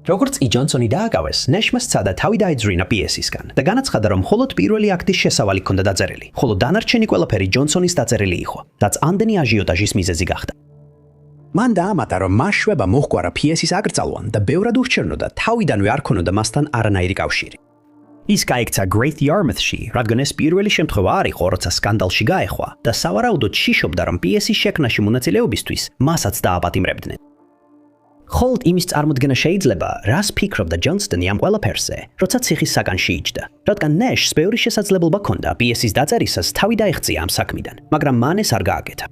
როგორც კი ჯონსონი დააკავეს, ნეშმა სცადა თავი დაეძვირა პიესისგან და განაცხადა, რომ მხოლოდ პირველი აქტის შესავალი ჰქონდა დაწერილი, ხოლო დანარჩენი ყველაფერი ჯონსონის დაწერილი იყო, რაც ამდენი აჟიოტაჟის მიზეზი გახდა. მან დაამატა, რომ მას შვება მოჰგვარა პიესის აკრძალვან და ბევრად ურჩევნოდა თავიდანვე არ ქონოდა მასთან არანაირი კავშირი. ის გაიქცა Great Yarmouthში, რადგან ეს პირველი შემთხვევა არ იყო, როცა სკანდალში გაეხვა და სავარაუდოდ შიშობდა, რომ პიესის შექმნაში მონაწილეობისთვის მასაც დააპატიმრებდნენ. ხოლოდ იმის წარმოდგენა შეიძლება, რას ფიქრობდა ჯონსონი ამ ყველაფერზე, როცა ციხის საგანში იჯდა, რადგან ნეშს ბევრი შესაძლებლობა ჰქონდა პიესის დაწერისას თავი დაეღწია ამ საქმიდან, მაგრამ მან ეს არ გააკეთა.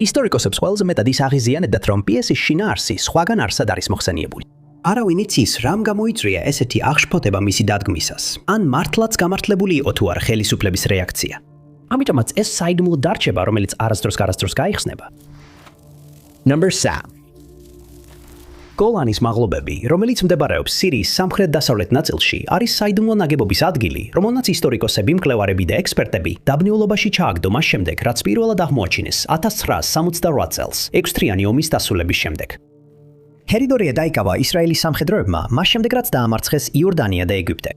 ისტორიკოსებს ყველაზე მეტად ის აღიზიანებდათ, რომ პიესის შინაარსი სხვაგან არსად არის მოხსენიებული. არავინ იცის, რამ გამოიწვია ესეთი აღშფოთება მისი დადგმისას, ან მართლაც გამართლებული იყო თუ არა ხელისუფლების რეაქცია. ამიტომაც ეს საიდუმლო დარჩება, რომელიც არასდროს გაიხსნება. Number 3. გოლანის მაღლობები, რომელიც მდებარეობს სირიის სამხრეთ-დასავლეთ ნაწილში, არის საიდუმლო ნაგებობის ადგილი, რომელსაც ისტორიკოსები, მკვლევარები და ექსპერტები დაბნეულობაში ჩააგდო მას შემდეგ, რაც პირველად აღმოაჩინეს 1968 წელს, 6 თვიანი ომის დასრულების შემდეგ. ჰერიდორია დაიკავა ისრაელის სამხედროებმა, მას შემდეგ რაც დაამარცხეს იორდანია და ეგვიპტე.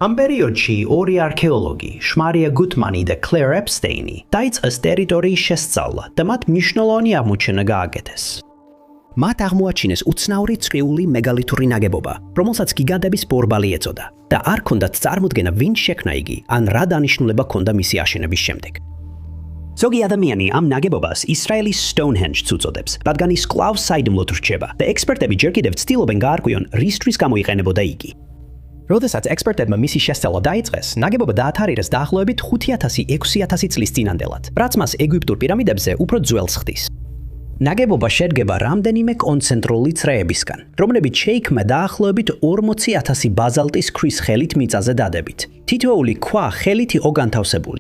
ამ პერიოდში ორი არქეოლოგი, შმარია გუთმანი და კლერ ეპსტეინი, დაიწყეს ტერიტორიის შესწავლა და მათ მნიშვნელოვანი აღმოჩენა გააკეთეს. მათ აღმოაჩინეს უცნაური წრიული მეგალითური ნაგებობა, რომელსაც გიგანტების ბორბალი ეწოდა და არ ჰქონდათ წარმოდგენა ვინ შექმნა იგი, ან რა დანიშნულება ჰქონდა მისი აშენების შემდეგ. ზოგი ადამიანი ამ ნაგებობას ისრაელის Stonehenge-ს უწოდებს, რადგან ის კვლავ საიდუმლოდ რჩება და ექსპერტები ჯერ კიდევ ცდილობენ გაარკვიონ, რისთვის გამოიყენებოდა იგი. როდესაც ექსპერტებმა მისი შესწავლა დაიწყეს, ნაგებობა დაათარიღეს დაახლოებით 5,000-6,000 წლის წინანდელად, რაც მას ეგვიპტურ პირამიდებზე უფრო ძველს ხდის. ნაგებობა შედგება რამდენიმე კონცენტრული წრეებისგან, რომლებიც შეიქმნა დაახლოებით 40,000 ბაზალტის ქვის ხელით მიწაზე დადებით. თითოეული ქვა ხელით იყო განთავსებული.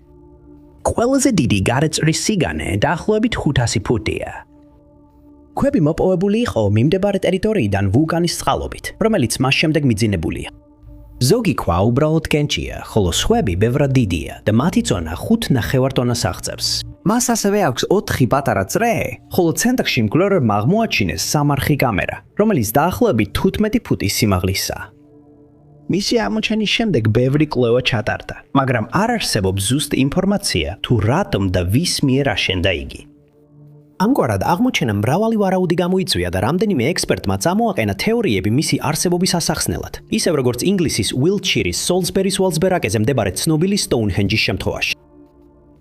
ყველაზე დიდი გარეწრის სიგანე დაახლოებით 500 ფუტია. ქვები მოპოვებული იყო მიმდებარე ტერიტორიიდან ვულკანის წყალობით, რომელიც მას შემდეგ მიძინებულია. ზოგი ქვა უბრალოდ კენჭია, ხოლო სხვები ბევრად დიდია და მათი წონა 5 ნახევარ-ტონას აღწევს. მას ასევე აქვს 4 პატარა წრე, ხოლო ცენტრში მკვლევარებმა აღმოაჩინეს სამარხი კამერა, რომელიც დაახლოებით 15 ფუტის სიმაღლისაა. მისი აღმოჩენის შემდეგ ბევრი კვლევა ჩატარდა, მაგრამ არ არსებობს ზუსტი ინფორმაცია თუ რატომ და ვის მიერ აშენდა იგი. ამგვარად აღმოჩენა მრავალი ვარაუდი გამოიწვია და რამდენიმე ექსპერტმა წამოაყენა თეორიები მისი არსებობის ასახსნელად, ისევ როგორც ინგლისის უილტშირის სოლსბერის ვალსბერაკეზე მდებარე ცნობილი სტოუნჰენჯის შემთხვევაში.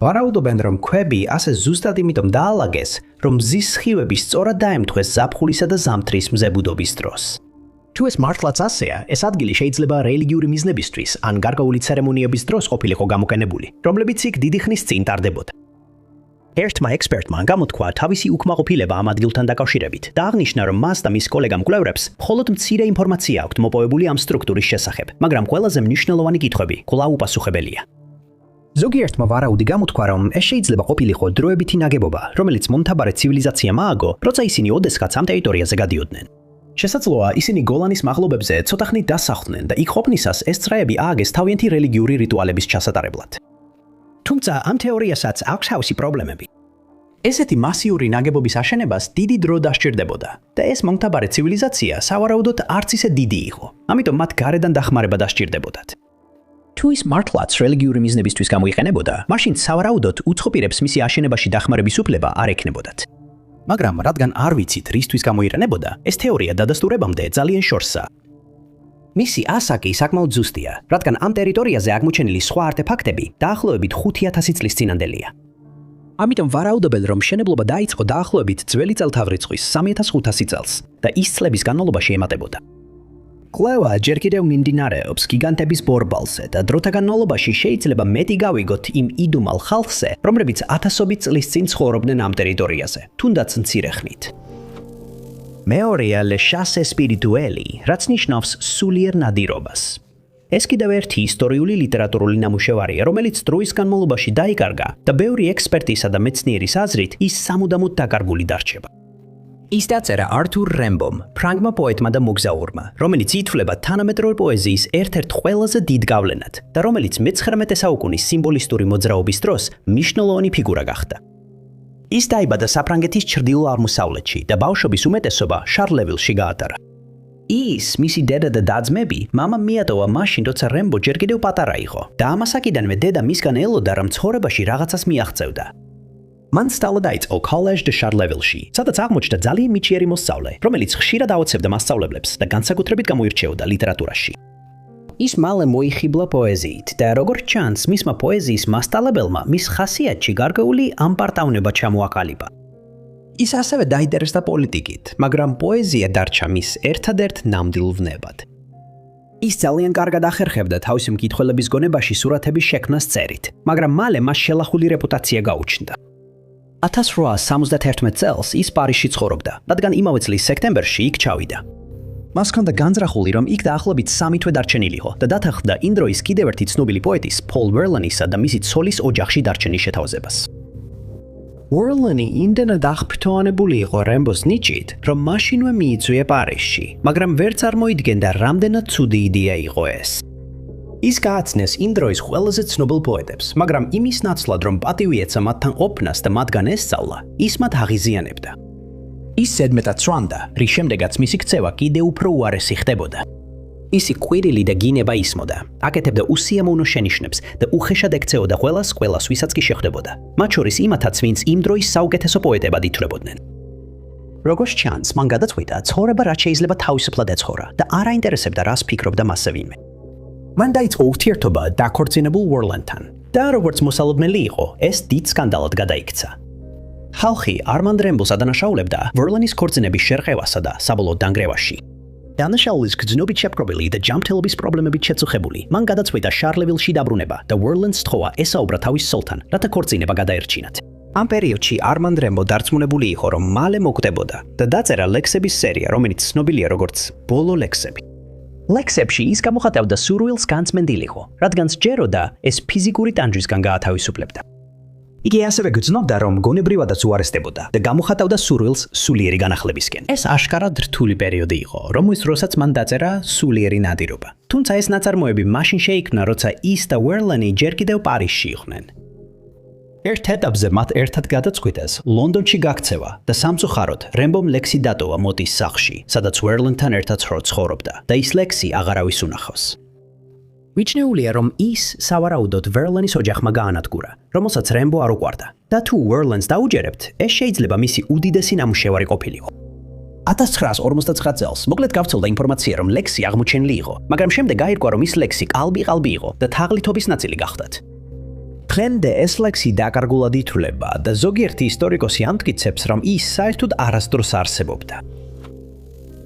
ვარაუდობენ, რომ ქვები ასე ზუსტად იმიტომ დაალაგეს, რომ მზის სხივები სწორად დაემთხვეს ზაფხულისა და ზამთრის მზებუდობის დროს. თუ ეს მართლაც ასეა, ეს ადგილი შეიძლება რელიგიური მიზნებისთვის ან გარკვეული ცერემონიების დროს ყოფილიყო გამოყენებული, რომლებიც იქ დიდი ხნის წინ ტარდებოდა. ერთმა ექსპერტმა გამოთქვა თავისი უკმაყოფილება ამ ადგილთან დაკავშირებით და აღნიშნა, რომ მას და მის კოლეგა მკვლევრებს მხოლოდ მცირე ინფორმაცია აქვთ მოპოვებული ამ სტრუქტურის შესახებ, მაგრამ ყველაზე მნიშვნელოვანი კითხვები კვლავ უპასუხებელია. ზოგიერთმა ვარაუდი გამოთქვა, რომ ეს შეიძლება ყოფილიყო დროებითი ნაგებობა, რომელიც მომთაბარე ცივილიზაციამ ააგო, როცა ისინი ოდესღაც ამ ტერიტორიაზე გადიოდნენ. შესაძლოა ისინი გოლანის მაღლობებზე ცოტა ხნით დასახლდნენ და იქ ყოფნისას ეს წრეები ააგეს თავიანთი რელიგიური რიტუალების ჩასატარებლად. თუმცა ამ თეორიასაც აქვს თავისი პრობლემები. ესეთი მასიური ნაგებობის აშენებას დიდი დრო დასჭირდებოდა და ეს მომთაბარე ცივილიზაცია სავარაუდოდ არც ისე დიდი იყო, ამიტომ მათ გარედან დახმარება დასჭირდებოდათ. თუ ის მართლაც რელიგიური მიზნებისთვის გამოიყენებოდა, მაშინ სავარაუდოდ უცხოპირებს მისი აშენებაში დახმარების უფლება არ ექნებოდათ. მაგრამ რადგან არ ვიცით რისთვის გამოიყენებოდა, ეს თეორია დადასტურებამდე ძალიან შორსაა. მისი ასაკი საკმაოდ ზუსტია, რადგან ამ ტერიტორიაზე აღმოჩენილი სხვა არტეფაქტები დაახლოებით 5,000 წლის წინანდელია. ამიტომ ვარაუდობენ, რომ მშენებლობა დაიწყო დაახლოებით ძველი წელთაღრიცხვის 3500 წელს და ის წლების განმავლობაში ემატებოდა. კვლევა ჯერ კიდევ მიმდინარეობს გიგანტების ბორბალზე და დროთა განმავლობაში შეიძლება მეტი გავიგოთ იმ იდუმალ ხალხზე, რომლებიც ათასობით წლის წინ ცხოვრობდნენ ამ ტერიტორიაზე, თუნდაც მცირე ხნით. მეორეა le chasse spiritueli, რაც ნიშნავს სულიერ ნადირობას. ეს კიდევ ერთი ისტორიული ლიტერატურული ნამუშევარია, რომელიც დროის განმავლობაში დაიკარგა და ბევრი ექსპერტისა და მეცნიერის აზრით ის სამუდამოდ დაკარგული დარჩება. ის დაწერა ართურ რემბომ, ფრანგმა პოეტმა და მოგზაურმა, რომელიც ითვლება თანამედროვე პოეზიის ერთ-ერთ ყველაზე დიდ გავლენად და რომელიც მე-19 საუკუნის სიმბოლისტური მოძრაობის დროს მნიშვნელოვანი ფიგურა გახდა. ის დაიბადა საფრანგეთის ჩრდილო-აღმოსავლეთში და ბავშვობის უმეტესობა შარლევილში გაატარა. ის, მისი დედა და და-ძმები, მამამ მიატოვა მაშინ, როცა რემბო ჯერ კიდევ პატარა იყო და ამას აქედანვე დედა მისგან ელოდა, რომ ცხოვრებაში რაღაცას მიაღწევდა. მან სწავლა დაიწყო კოლეჟ დე შარლევილში, სადაც აღმოჩნდა ძალიან მიჩიერი მოსწავლე, რომელიც ხშირად აოცებდა მასწავლებლებს და განსაკუთრებით გამოირჩეოდა ლიტერატურაში. ის მალე მოიხიბლა პოეზიით და როგორც ჩანს, მისმა პოეზიის მასწავლებელმა მის ხასიათში გარკვეული ამპარტავნება ჩამოაყალიბა. ის ასევე დაინტერესდა პოლიტიკით, მაგრამ პოეზია დარჩა მის ერთადერთ ნამდვილ ვნებად. ის ძალიან კარგად ახერხებდა თავისი მკითხველების გონებაში სურათების შექმნას წერით, მაგრამ მალე მას შელახული რეპუტაცია გაუჩნდა. 1871 წელს ის პარიზში ცხოვრობდა, რადგან იმავე წლის სექტემბერში იქ ჩავიდა. მას ჰქონდა განზრახული, რომ იქ დაახლოებით 3 თვე დარჩენილიყო და დათანხმდა იმ დროის კიდევ ერთი ცნობილი პოეტის პოლ ვერლანისა და მისი ცოლის ოჯახში დარჩენის შეთავაზებას. ვერლანი იმდენად აღფრთოვანებული იყო რემბოს ნიჭით, რომ მაშინვე მიიწვია პარიზში, მაგრამ ვერც არ მოიდგენდა, რამდენად ცუდი იდეა იყო ეს. ის გააცნეს იმ დროის ყველაზე ცნობილ პოეტებს, მაგრამ იმის ნაცვლად, რომ პატივი ეცა მათთან ყოფნას და მათგან ესწავლა, ის მათ აღიზიანებდა. ის ზედმეტად სვამდა, რის შემდეგაც მისი ქცევა კიდევ უფრო უარესი ხდებოდა. ისი კვირილი და გინება ისმოდა, აკეთებდა უსიამოვნო შენიშვნებს და უხეშად ექცეოდა ყველას, ვისაც კი შეხვდებოდა, მათ შორის იმათაც, ვინც იმ დროის საუკეთესო პოეტებად ითვლებოდნენ. როგორც ჩანს, მან გადაწყვიტა, ცხოვრება რაც შეიძლება თავისუფლად ეცხოვრა და არ აინტერესებდა, რას ფიქრობდა მასზე ვინმე. მან დაიწყო ურთიერთობა დაქორწინებულ ვერლანთან და როგორც მოსალოდნელი იყო, ეს დიდ სკანდალად გადაიქცა. ხალხი არმანდ რემბოს ადანაშაულებდა ვერლანის ქორწინების შერყევასა და საბოლოოდ დანგრევაში. დანაშაულის გრძნობით შეპყრობილი და ჯანმრთელობის პრობლემებით შეწუხებული, მან გადაწყვიტა შარლევილში დაბრუნება და ვერლენს სთხოვა ესაუბრა თავის სულთან, რათა ქორწინება გადაერჩინათ. ამ პერიოდში არმანდ რემბო დარწმუნებული იყო, რომ მალე მოკვდებოდა და დაწერა ლექსების სერია, რომელიც ცნობილია როგორც ბოლო ლექსები. ლექსებში ის გამოხატავდა სურვილს განწმენდილიყო, რადგან სჯეროდა ეს ფიზიკური ტანჯვისგან გაათავისუფლებდა. იგი ასევე გრძნობდა, რომ გონებრივადაც უარესდებოდა და გამოხატავდა სურვილს სულიერი განახლებისკენ. ეს აშკარად რთული პერიოდი იყო, რომლის დროსაც მან დაწერა სულიერი ნადირობა. თუმცა ეს ნაწარმოები მაშინ შეიქმნა, როცა ის და ვერლენი ჯერ კიდევ პარიზში იყვნენ. ერთ ეტაპზე მათ ერთად გადაწყვიტეს ლონდონში გაქცევა და სამწუხაროდ რემბომ ლექსი დატოვა მოტის სახლში, სადაც ვერლენთან ერთად ცხოვრობდა და ის ლექსი აღარავის უნახავს. მიჩნეულია, რომ ის სავარაუდოდ ვერლენის ოჯახმა გაანადგურა, რომელსაც რემბო არ უყვარდა და თუ ვერლენს დაუჯერებთ, ეს შეიძლება მისი უდიდესი ნამუშევარი ყოფილიყო. 1959 წელს მოკლედ გავრცელდა ინფორმაცია, რომ ლექსი აღმოჩენილი იყო, მაგრამ შემდეგ გაირკვა, რომ ის ლექსი ყალბი იყო და თაღლითობის ნაწილი გახდათ. დღემდე ეს ლექსი დაკარგულად ითვლება და ზოგიერთი ისტორიკოსი ამტკიცებს, რომ ის საერთოდ არასდროს არსებობდა.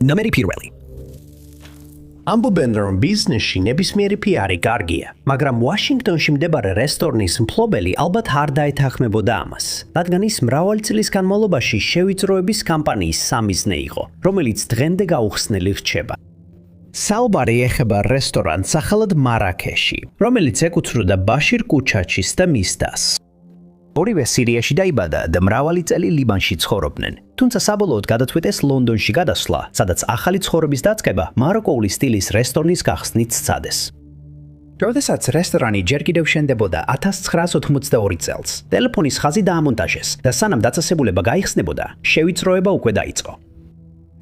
ნომერი პირველი. ამბობენ, რომ ბიზნესში ნებისმიერი პიარი კარგია, მაგრამ ვაშინგტონში მდებარე რესტორნის მფლობელი ალბათ არ დაეთანხმებოდა ამას, რადგან ის მრავალი წლის განმავლობაში შევიწროების კამპანიის სამიზნე იყო, რომელიც დღემდე გაუხსნელი რჩება. საუბარი ეხება რესტორანს სახელად მარაკეში, რომელიც ეკუთვნოდა ბაშირ კუჩაჩის და მის დას. ორივე სირიაში დაიბადა და მრავალი წელი ლიბანში ცხოვრობდნენ, თუმცა საბოლოოდ გადაწყვიტეს ლონდონში გადასვლა, სადაც ახალი ცხოვრების დაწყება მაროკოული სტილის რესტორნის გახსნით სცადეს. როდესაც რესტორანი ჯერ კიდევ შენდებოდა 1982 წელს, ტელეფონის ხაზი დაამონტაჟეს და სანამ დაწესებულება გაიხსნებოდა, შევიწროება უკვე დაიწყო.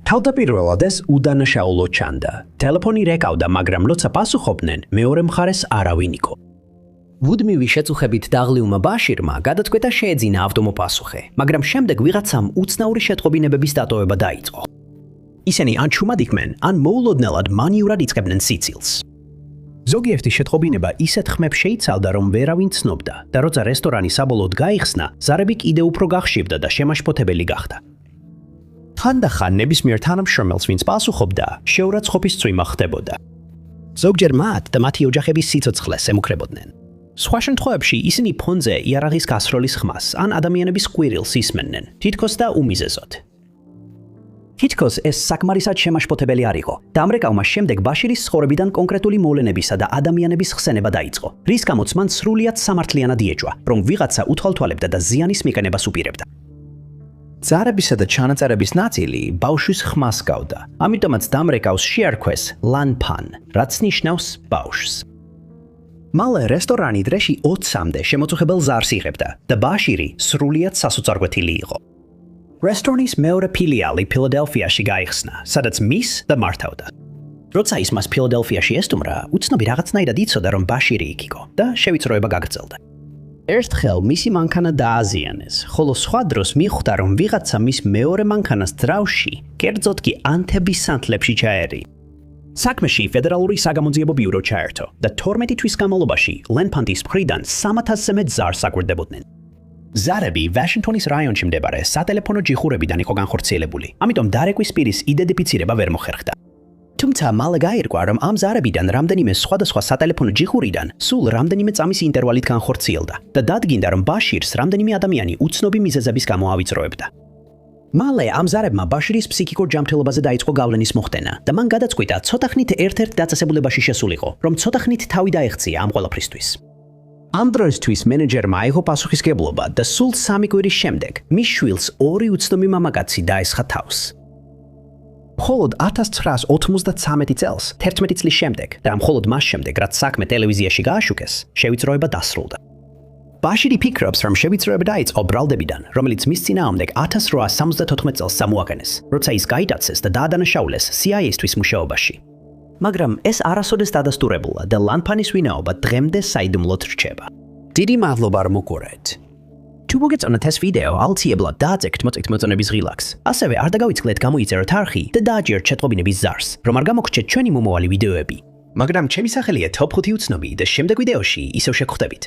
თავდაპირველად ეს უდანაშაულო ჩანდა. ტელეფონი რეკავდა, მაგრამ როცა პასუხობდნენ, მეორე მხარეს არავინ იყო. მუდმივი შეწუხებით დაღლიუმა ბაშირმა გადაწყვიტა შეეძინა ავტომოპასუხე, მაგრამ შემდეგ ვიღაცამ უცნაური შეტყობინებების დატოვება დაიწყო. ისინი ან ჩუმად იქმნენ, ან მოულოდნელად მანიურად იწყებდნენ სიცილს. ზოგიერთი შეტყობინება ისეთ ხმებს შეიცავდა, რომ ვერავინ ცნობდა და როცა რესტორანი საბოლოოდ გაიხსნა, ზარები კიდევ უფრო გახშიბდა და შემაშფოთებელი გახდა. ხანდახან ნებისმიერ თანამშრომელს, ვინც პასუხობდა, შეურაცხყოფის წვიმა ხდებოდა. ზოგჯერ მათ და მათი ოჯახების სიცოცხლეს ემუქრებოდნენ. სხვა შემთხვევებში ისინი ფონზე იარაღის გასროლის ხმას ან ადამიანების კვირილს ისმენდნენ, თითქოს და უმიზეზოდ. თითქოს ეს საკმარისად შემაშფოთებელი არ იყო. დამრეკავმა შემდეგ ბაშირის ცხოვრებიდან კონკრეტული მოვლენებისა და ადამიანების ხსენება დაიწყო, რის გამოც მან სრულიად სამართლიანად იეჭვა, რომ ვიღაცა უთვალთვალებდა და ზიანის მიყენებას უპირებდა. ზარებისა და ჩანაწერების ნაწილი ბავშვის ხმას გავდა, ამიტომაც დამრეკავს შეარქვეს ლანფან, რაც ნიშნავს ბავშვს. მალე რესტორანი დრეში 20-მდე შემოწუხებელ ზარს იღებდა და ბაშირი სრულიად სასოწარკვეთილი იყო. რესტორნის მეორე ფილიალი ფილადელფიაში გაიხსნა, სადაც მის და მართავდა. როცა ის მას ფილადელფიაში ესტუმრა, უცნობი რაღაცნაირად იცოდა, რომ ბაშირი იქ იყო და შევიწროება გაგრძელდა. ერთხელ მისი მანქანა დააზიანეს, ხოლო სხვა დროს მიხვდა, რომ ვიღაცა მის მეორე მანქანას ძრავში, კერძოდ კი ანთების სანთლებში ჩაერი. საქმეში ფედერალური საგამოძიებო ბიურო ჩაერთო და 12 თვის განმავლობაში ლენფანტის მხრიდან 300-ზე მეტ ზარს აკვირდებოდნენ. ზარები ვაშინგტონის რაიონში მდებარე სატელეფონო ჯიხურებიდან იყო განხორციელებული, ამიტომ დარეკვის პირის იდენტიფიცირება ვერ მოხერხდა. თუმცა მალე გაირკვა, რომ ამ ზარებიდან რამდენიმე სხვადასხვა სატელეფონო ჯიხურიდან სულ რამდენიმე წამის ინტერვალით განხორციელდა და დადგინდა, რომ ბაშირს რამდენიმე ადამიანი უცნობი მიზეზების გამო ავიწროებდა. მალე ამ ზარებმა ბაშირის ფსიქიკურ ჯანმრთელობაზე დაიწყო გავლენის მოხდენა და მან გადაწყვიტა ცოტახნით ერთ-ერთ დაწესებულებაში შესულიყო, რომ ცოტახნით თავი დაეღწია ამ ყველაფრისთვის. ამ დროისთვის მენეჯერმა აიღო პასუხისგებლობა და სულ 3 კვირის შემდეგ მის შვილს 2 უცნობი მამაკაცი დაესხა თავს. მხოლოდ 1993 წელს, 11 წლის შემდეგ და მხოლოდ მას შემდეგ, რაც საქმე ტელევიზიაში გააშუქეს, შევიწროება დასრულდა. ბაშირი ფიქრობს, რომ შევიწროება დაიწყო ბრალდებიდან, რომელიც მის წინააღმდეგ 1874 წელს წამოაყენეს, როცა ის გაიტაცეს და დაადანაშაულეს CIA-ისთვის მუშაობაში. მაგრამ ეს არასოდეს დადასტურებულა და ლანფანის ვინაობა დღემდე საიდუმლოდ რჩება. დიდი მადლობა რომ მოგურეთ. თუ მოგეწონათ ეს ვიდეო, აუცილებლად დააწექთ მოწონების ღილაკს. ასევე არ დაგავიწყდეთ გამოიწეროთ არხი და დააჯეროთ შეტყობინების ზარს, რომ არ გამოგრჩეთ ჩვენი მომავალი ვიდეოები. მაგრამ ჩემი სახელია Top 5 უცნობი და შემდეგ ვიდეოში ისევ შეგხვდებით.